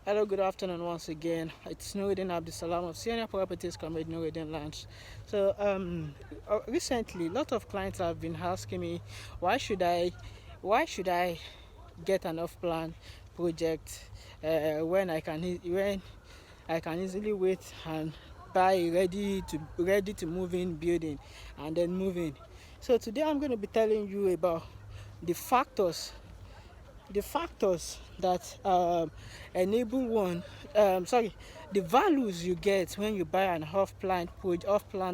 Hello, good afternoon once again. It's Nuruddin Abdusalam of Senior Properties Company Nuruddin Lands. Recently, a lot of clients have been asking me, why should I, why should I get an off-plan project when I can easily wait and buy a ready to move in building and then move in. So today I'm going to be telling you about the factors that enable the values you get when you buy an off-plan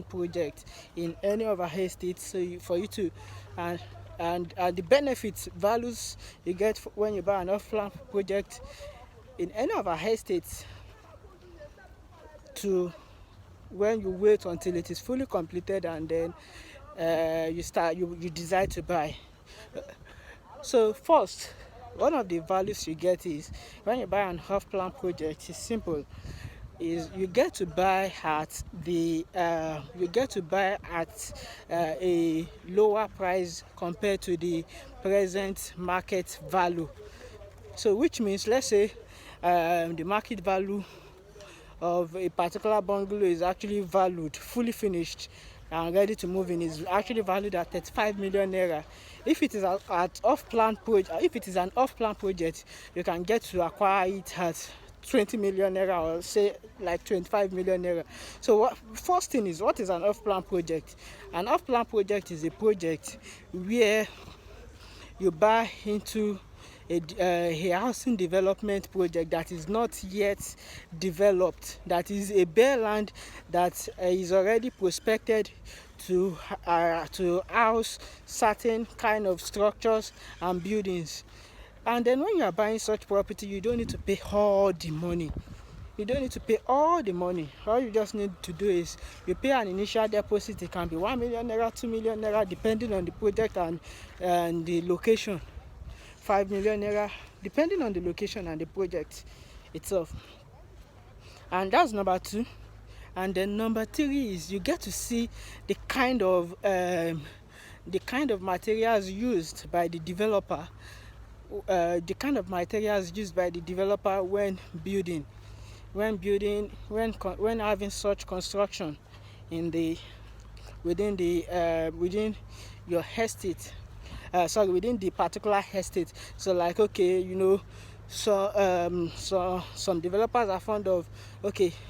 project in any of our estates. For you to and the benefits values you get when you buy an off-plan project in any of our estates to when you wait until it is fully completed and then you decide to buy. So first, one of the values you get is when you buy an off-plan project. It's simple. Is you get to buy at a lower price compared to the present market value. So which means, let's say the market value of a particular bungalow is actually valued fully finished and ready to move in, is actually valued at 35 million naira. If it is if it is an off-plan project, you can get to acquire it at 20 million naira, or say like 25 million naira. So first thing is, what is an off-plan project? An off-plan project is a project where you buy into a housing development project that is not yet developed, that is a bare land that is already prospected to house certain kind of structures and buildings. And then when you are buying such property, you don't need to pay all the money. All you just need to do is you pay an initial deposit. It can be 1 million naira, 2 million naira, depending on the project and the location. 5 million naira, depending on the location and the project itself. And that's number two. And then number three is you get to see the kind of materials used by the developer. When having such construction in the within your estate, within the particular estate. So like, okay, some developers are fond of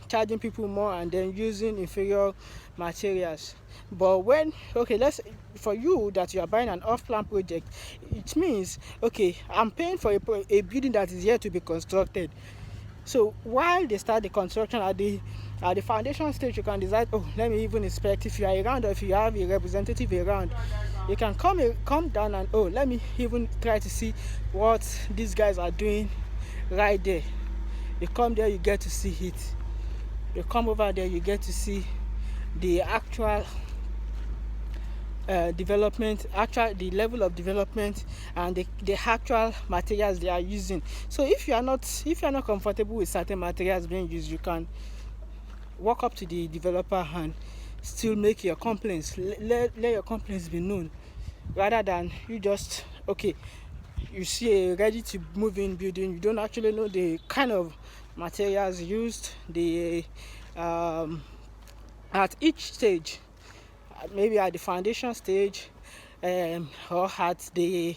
charging people more and then using inferior materials. But let's for you that you are buying an off-plan project, it means I'm paying for a building that is yet to be constructed. So while they start the construction at the foundation stage, you can decide, let me even inspect. If you are around, or if you have a representative around, you can come down and let me even try to see what these guys are doing right there. You come there, you get to see it. You come over there, you get to see the actual the level of development and the actual materials they are using. So if you are not comfortable with certain materials being used, you can walk up to the developer and still make your complaints. Let your complaints be known, rather than you just you see a ready to move in building, you don't actually know the kind of materials used, the at each stage, maybe at the foundation stage, or at the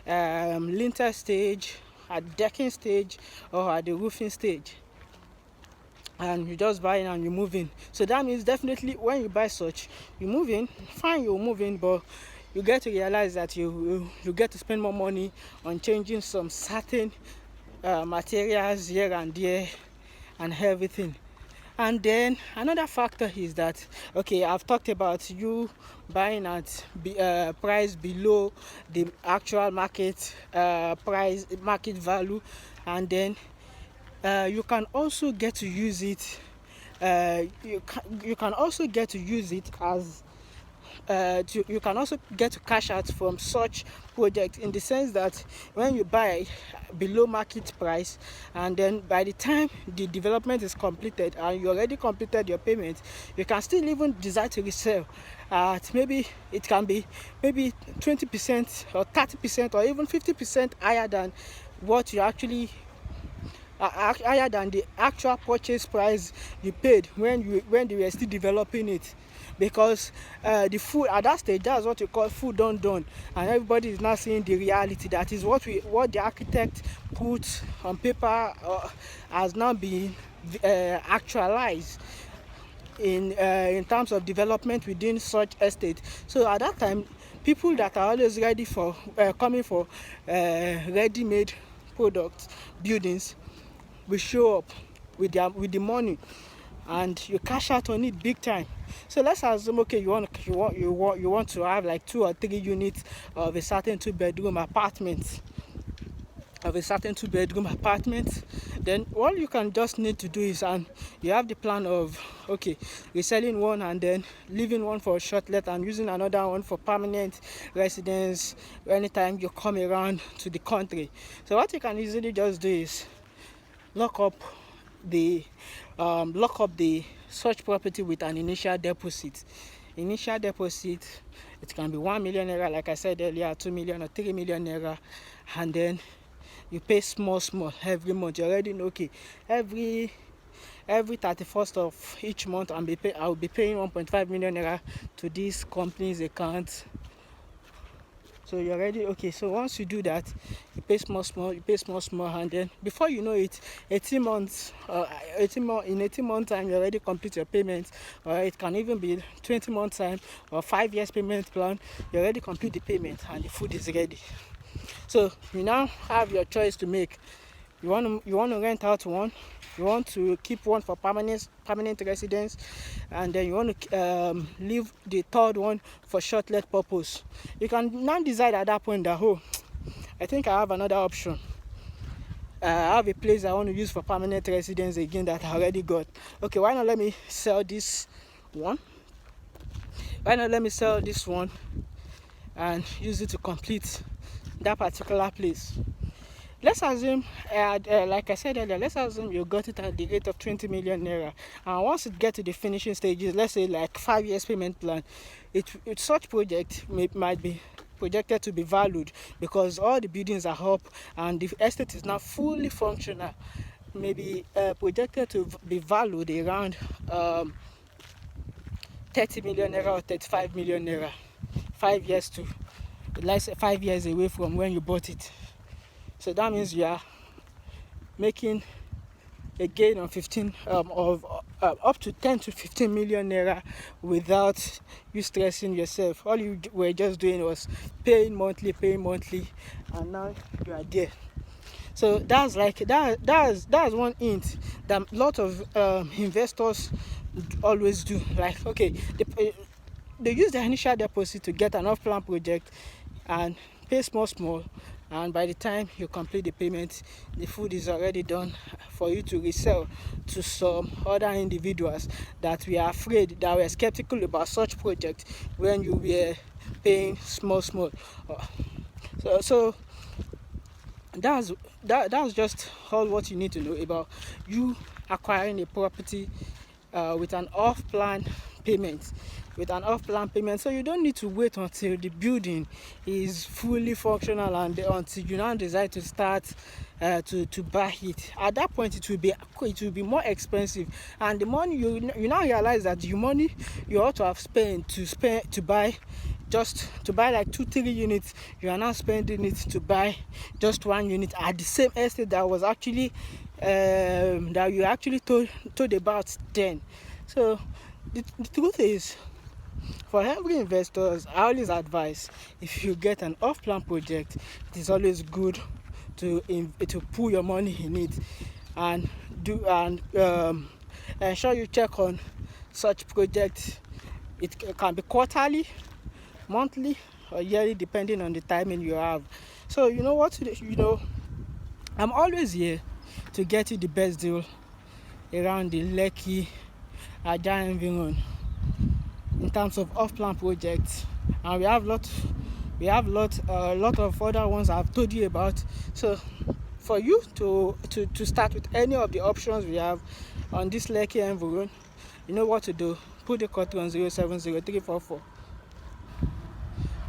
linter stage, at the decking stage, or at the roofing stage. And you just buy in and you move in. So that means definitely when you buy such, you move in, fine, you move in, but you get to realize that you get to spend more money on changing some certain materials here and there and everything. And then another factor is that I've talked about you buying at price below the actual market market value, and then you can also get to use it. You can also get to use it as you can also get to cash out from such project, in the sense that when you buy below market price, and then by the time the development is completed and you already completed your payment, you can still even decide to resell at maybe 20% or 30% or even 50% higher than what you actually higher than the actual purchase price you paid when they were still developing it, because the food at that stage, that's what you call food done, and everybody is now seeing the reality. That is what the architect put on paper has now been actualized in terms of development within such estate. So at that time, people that are always ready for coming for ready-made products, buildings, will show up with the money, and you cash out on it big time. So let's assume, okay, you want to have like 2 or 3 units of a certain 2-bedroom apartment, then all you can just need to do is, and you have the plan of, okay, reselling one and then leaving one for a short let and using another one for permanent residence anytime you come around to the country. So what you can easily just do is lock up the such property with an initial deposit. It can be 1 million naira, like I said earlier, 2 million or 3 million naira, and then you pay small every month. You already know, okay, every 31st of each month I will be paying 1.5 million naira to this company's account. So you're already okay. So once you do that, you pay small, and then before you know it, 18 months, in 18 months time, you already complete your payment. Or it can even be 20 months time or 5 years payment plan. You already complete the payment and the food is ready. So you now have your choice to make. You want to rent out one, you want to keep one for permanent residence, and then you want to leave the third one for short let purpose. You can now decide at that point that, oh, I think I have another option. I have a place I want to use for permanent residence again that I already got. Okay, why not let me sell this one? And use it to complete that particular place. Let's assume, like I said earlier, let's assume you got it at the rate of 20 million naira. And once it gets to the finishing stages, let's say like 5 years payment plan, such project might be projected to be valued, because all the buildings are up and the estate is now fully functional. Maybe projected to be valued around 30 million naira or 35 million naira. 5 years to, let's say 5 years away from when you bought it. So that means you are making a gain of up to 10 to 15 million naira without you stressing yourself. All you were just doing was paying monthly, and now you are there. So that's one hint that a lot of investors always do. Like, okay, they use the initial deposit to get an off-plan project and pay small, and by the time you complete the payment, the food is already done for you to resell to some other individuals that were afraid, that were skeptical about such project when you were paying small. So that's just all what you need to know about you acquiring a property with an off-plan payment. So you don't need to wait until the building is fully functional and until you now decide to start to buy it. At that point, it will be more expensive, and the money you now realize that the money you ought to have spent to buy like 2-3 units, you are now spending it to buy just 1 unit at the same estate that was actually that you actually told about then. So the truth is, for every investors, I always advise, if you get an off-plan project, it is always good to put your money in it and ensure you check on such projects. It can be quarterly, monthly, or yearly, depending on the timing you have. So you know what, I'm always here to get you the best deal around the Lekki environment in terms of off-plan projects, and we have a lot of other ones I've told you about. So for you to start with any of the options we have on this Lekki environment, you know what to do. Put the code on 070344.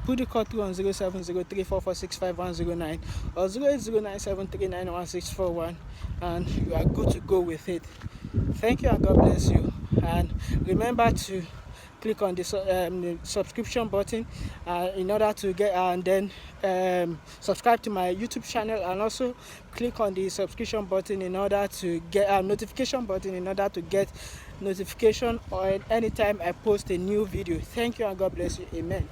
put the call through on 070344651009 or 08097391641, and you are good to go with it. Thank you and God bless you. And remember to click on the subscription button in order to get, and then subscribe to my YouTube channel, and also click on the subscription button in order to get notification button in order to get notification or anytime I post a new video. Thank you and God bless you. Amen.